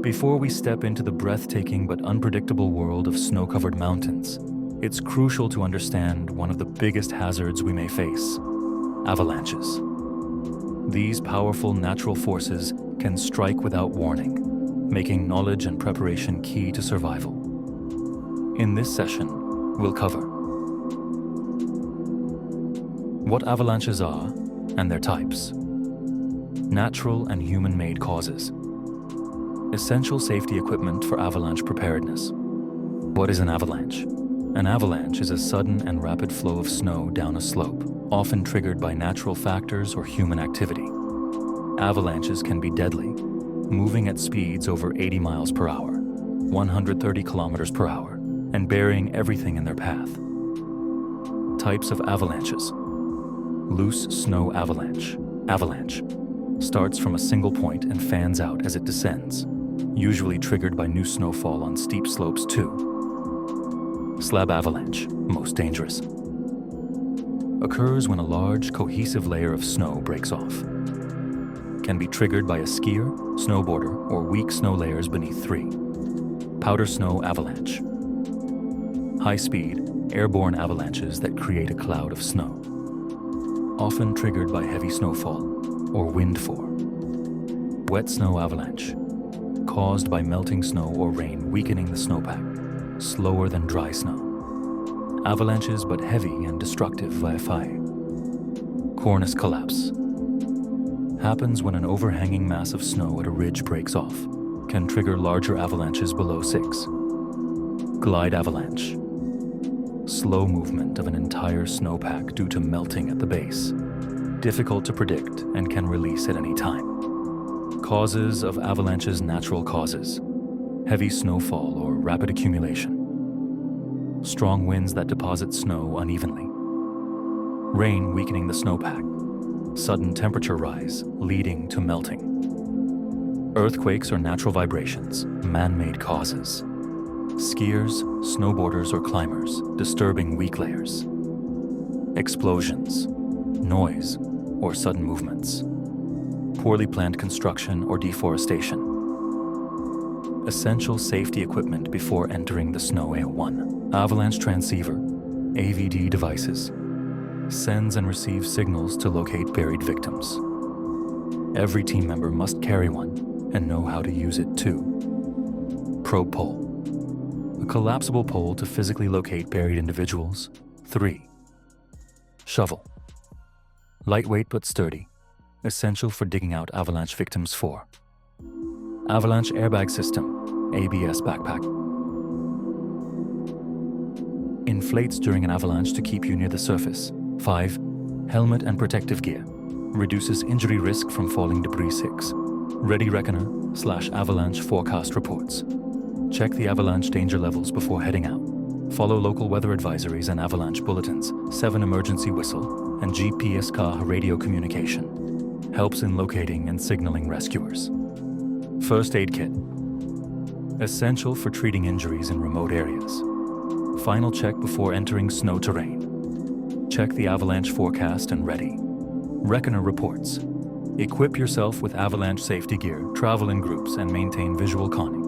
Before we step into the breathtaking but unpredictable world of snow-covered mountains, it's crucial to understand one of the biggest hazards we may face: avalanches. These powerful natural forces can strike without warning, making knowledge and preparation key to survival. In this session, we'll cover what avalanches are and their types, natural and human-made causes, essential safety equipment for avalanche preparedness. What is an avalanche? An avalanche is a sudden and rapid flow of snow down a slope, often triggered by natural factors or human activity. Avalanches can be deadly, moving at speeds over 80 miles per hour, 130 kilometers per hour, and burying everything in their path. Types of avalanches. Loose snow avalanche. Avalanche starts from a single point and fans out as it descends, usually triggered by new snowfall on steep slopes too. Slab avalanche, most dangerous, occurs when a large, cohesive layer of snow breaks off. Can be triggered by a skier, snowboarder, or weak snow layers beneath 3. Powder snow avalanche. High-speed, airborne avalanches that create a cloud of snow, often triggered by heavy snowfall or wind force. Wet snow avalanche, caused by melting snow or rain weakening the snowpack, slower than dry snow. Avalanches but heavy and destructive via fire. Cornice collapse. Happens when an overhanging mass of snow at a ridge breaks off, can trigger larger avalanches below 6. Glide avalanche. Slow movement of an entire snowpack due to melting at the base. Difficult to predict and can release at any time. Causes of avalanches. Natural causes: heavy snowfall or rapid accumulation, strong winds that deposit snow unevenly, rain weakening the snowpack, sudden temperature rise leading to melting, earthquakes or natural vibrations, man-made causes, skiers, snowboarders, or climbers disturbing weak layers, explosions, noise, or sudden movements, poorly planned construction or deforestation. Essential safety equipment before entering the snow. A1. Avalanche transceiver, AVD devices, sends and receives signals to locate buried victims. Every team member must carry one and know how to use it too. Probe pole, a collapsible pole to physically locate buried individuals. 3. Shovel, lightweight but sturdy, essential for digging out avalanche victims. 4. Avalanche airbag system, ABS backpack, inflates during an avalanche to keep you near the surface. 5. Helmet and protective gear, reduces injury risk from falling debris. 6. Ready Reckoner/avalanche forecast reports. Check the avalanche danger levels before heading out. Follow local weather advisories and avalanche bulletins. 7. Emergency whistle and GPS car radio communication, helps in locating and signaling rescuers. First aid kit, essential for treating injuries in remote areas. Final check before entering snow terrain. Check the avalanche forecast and ready. Reckoner reports. Equip yourself with avalanche safety gear, travel in groups, and maintain visual conning.